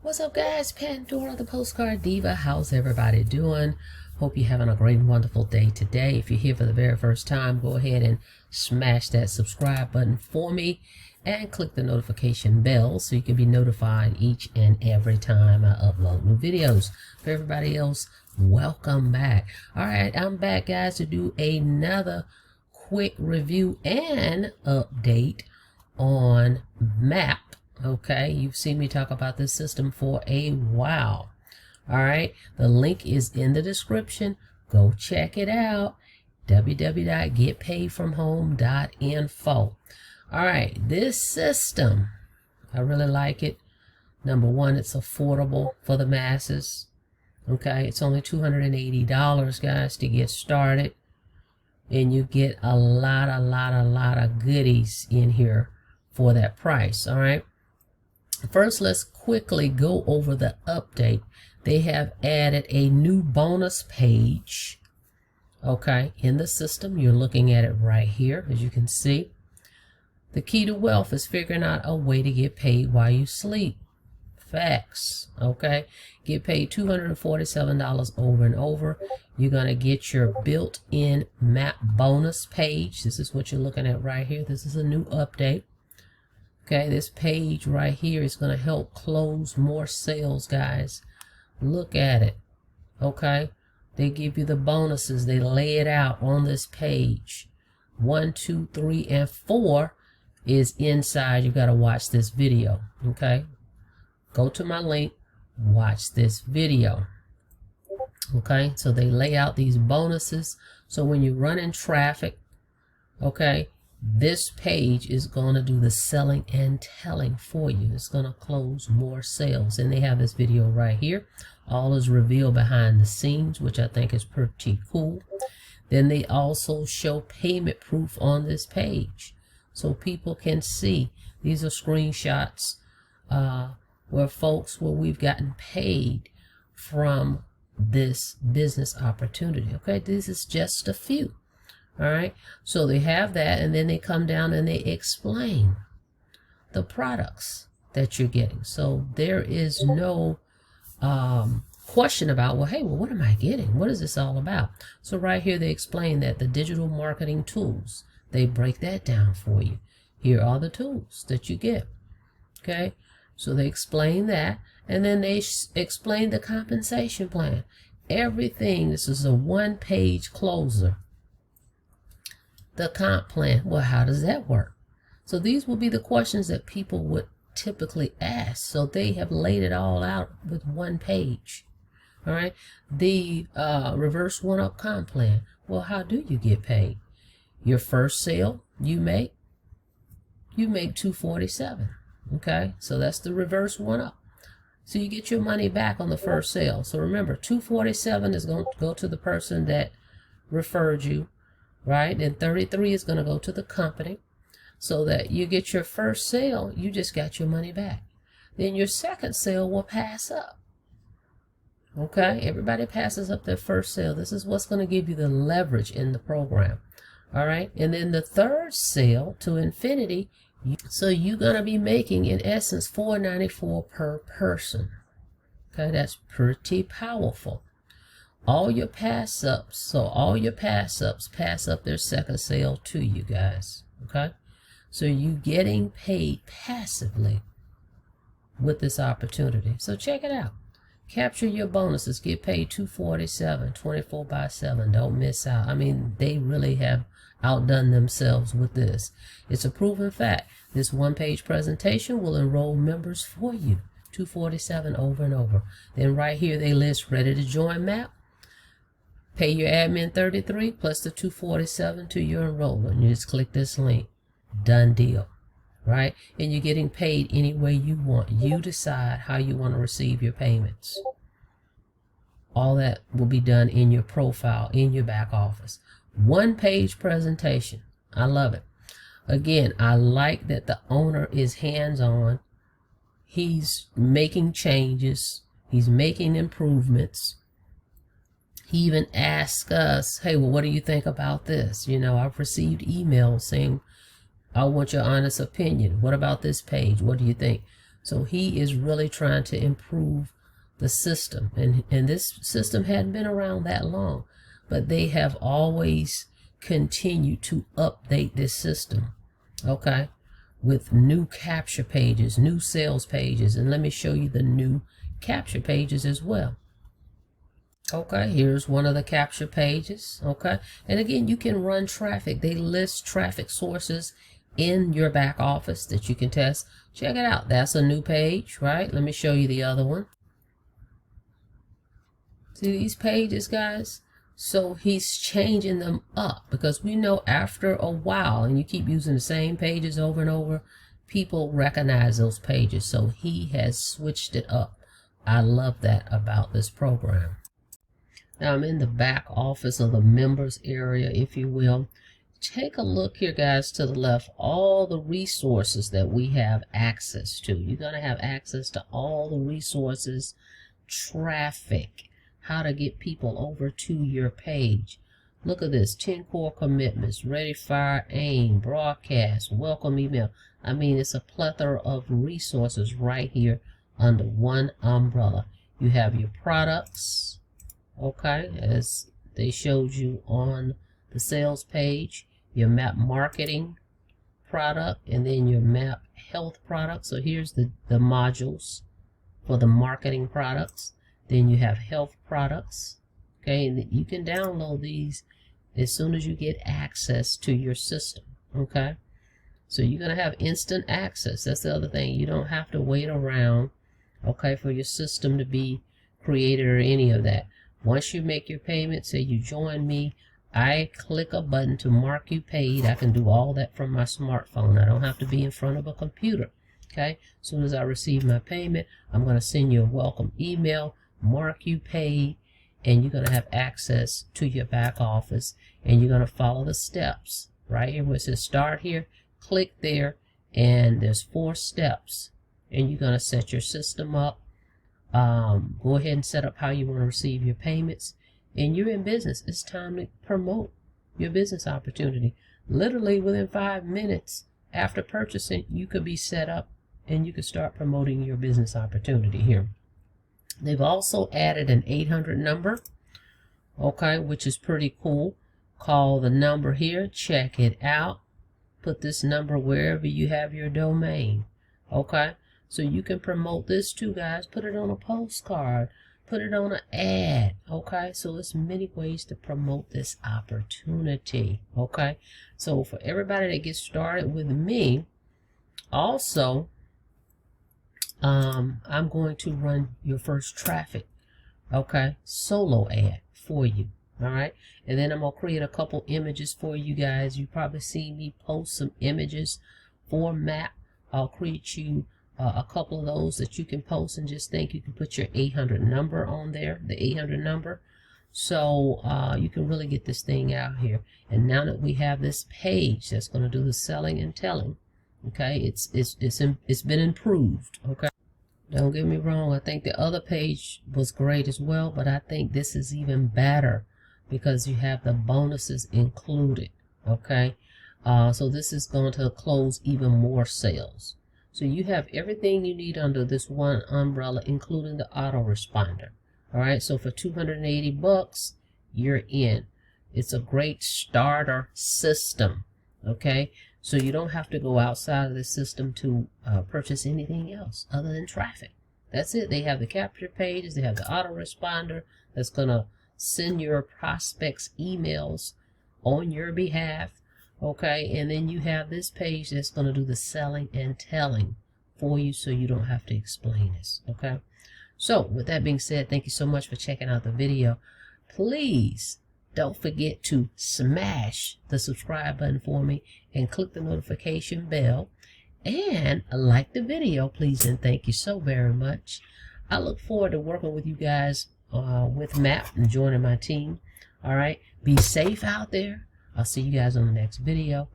What's up, guys? Pandora, the Postcard Diva. How's everybody doing? Hope you're having a great and wonderful day today. If you're here for the very first time, go ahead and smash that subscribe button for me and click the notification bell so you can be notified each and every time I upload new videos. For everybody else, welcome back. All right, I'm back, guys, to do another quick review and update on M.A.P. Okay, you've seen me talk about this system for a while. All right, the link is in the description. Go check it out. www.getpaidfromhome.info. All right, this system, I really like it. Number one, it's affordable for the masses. Okay, it's only $280, guys, to get started. And you get a lot of goodies in here for that price. All right. First, let's quickly go over the update. They have added a new bonus page, okay, in the system. You're looking at it right here, as you can see. The key to wealth is figuring out a way to get paid while you sleep. Facts, okay? Get paid $247 over and over. You're going to get your built-in M.A.P bonus page. This is what you're looking at right here. This is a new update. Okay, this page right here is going to help close more sales, guys. Look at it. Okay, they give you the bonuses. They lay it out on this page. 1, 2, 3, and 4 is inside. You got to watch this video. Okay, go to my link, watch this video. Okay, so they lay out these bonuses. So when you're running traffic, okay, this page is going to do the selling and telling for you. It's going to close more sales. And they have this video right here. All is revealed behind the scenes, which I think is pretty cool. Then they also show payment proof on this page, so people can see. These are screenshots where we've gotten paid from this business opportunity. Okay, this is just a few. All right, so they have that, and then they come down and they explain the products that you're getting. So there is no question about, well, hey, what am I getting? What is this all about? So right here they explain that the digital marketing tools, they break that down for you. Here are the tools that you get. Okay, so they explain that, and then they explain the compensation plan. Everything. This is a one-page closer. The comp plan, well, how does that work? So these will be the questions that people would typically ask. So they have laid it all out with one page. All right. The reverse one-up comp plan. Well, how do you get paid? Your first sale you make $247. Okay. So that's the reverse one-up. So you get your money back on the first sale. So remember, $247 is going to go to the person that referred you. Right, and 33 is going to go to the company, so that you get your first sale, you just got your money back. Then your second sale will pass up. Okay, everybody passes up their first sale. This is what's going to give you the leverage in the program. All right, and then the third sale to infinity, so you're going to be making, in essence, $494 per person. Okay, that's pretty powerful. All your pass-ups, so all your pass-ups pass up their second sale to you guys, okay? So you're getting paid passively with this opportunity. So check it out. Capture your bonuses. Get paid $247, 24/7. Don't miss out. I mean, they really have outdone themselves with this. It's a proven fact. This one-page presentation will enroll members for you. $247 over and over. Then right here they list ready to join M.A.P. Pay your admin $33 plus the $247 to your enrollment. You just click this link. Done deal. Right? And you're getting paid any way you want. You decide how you want to receive your payments. All that will be done in your profile, in your back office. One-page presentation. I love it. Again, I like that the owner is hands-on. He's making changes. He's making improvements. He even asked us, hey, well, what do you think about this? You know, I've received emails saying, I want your honest opinion. What about this page? What do you think? So he is really trying to improve the system, and this system hadn't been around that long, but they have always continued to update this system, okay, with new capture pages, new sales pages, and let me show you the new capture pages as well. Okay, here's one of the capture pages. Okay, and again, you can run traffic. They list traffic sources in your back office that you can test. Check it out. That's a new page, right? Let me show you the other one. See these pages, guys? So he's changing them up, because we know after a while, and you keep using the same pages over and over, people recognize those pages. So he has switched it up. I love that about this program. Now I'm in the back office of the members area, if you will. Take a look here, guys, to the left, all the resources that we have access to. You're going to have access to all the resources, traffic, how to get people over to your page. Look at this, 10 core commitments, ready, fire, aim, broadcast, welcome email. I mean, it's a plethora of resources right here under one umbrella. You have your products, okay, as they showed you on the sales page, your M.A.P marketing product, and then your M.A.P health product. So here's the modules for the marketing products. Then you have health products, okay, and you can download these as soon as you get access to your system, okay. So you're going to have instant access. That's the other thing. You don't have to wait around, okay, for your system to be created or any of that. Once you make your payment, say you join me, I click a button to mark you paid. I can do all that from my smartphone. I don't have to be in front of a computer, okay. As soon as I receive my payment, I'm going to send you a welcome email, mark you paid, and you're going to have access to your back office, and you're going to follow the steps right here where it says start here. Click there, and there's 4 steps, and you're going to set your system up. Go ahead and set up how you want to receive your payments, and you're in business. It's time to promote your business opportunity. Literally within 5 minutes after purchasing, you could be set up and you could start promoting your business opportunity here. They've also added an 800 number, okay, which is pretty cool. Call the number here, check it out. Put this number wherever you have your domain, okay. So you can promote this too, guys. Put it on a postcard, put it on an ad, okay. So there's many ways to promote this opportunity, okay. So for everybody that gets started with me, also I'm going to run your first traffic, okay, solo ad for you, all right. And then I'm gonna create a couple images for you guys. You probably see me post some images for M.A.P. I'll create you a couple of those that you can post, and just think you can put your 800 number on there, the 800 number. So you can really get this thing out here. And now that we have this page that's going to do the selling and telling, okay, it's been improved, okay. Don't get me wrong, I think the other page was great as well, but I think this is even better because you have the bonuses included, okay. So this is going to close even more sales. So you have everything you need under this one umbrella, including the autoresponder. All right, so for $280, you're in. It's a great starter system, okay. So you don't have to go outside of the system to purchase anything else other than traffic. That's it. They have the capture pages. They have the autoresponder that's going to send your prospects emails on your behalf, okay. And then you have this page that's going to do the selling and telling for you, so you don't have to explain this, okay. So with that being said, thank you so much for checking out the video. Please don't forget to smash the subscribe button for me and click the notification bell and like the video, please, and thank you so very much. I look forward to working with you guys with M.A.P and joining my team. All right, be safe out there. I'll see you guys on the next video.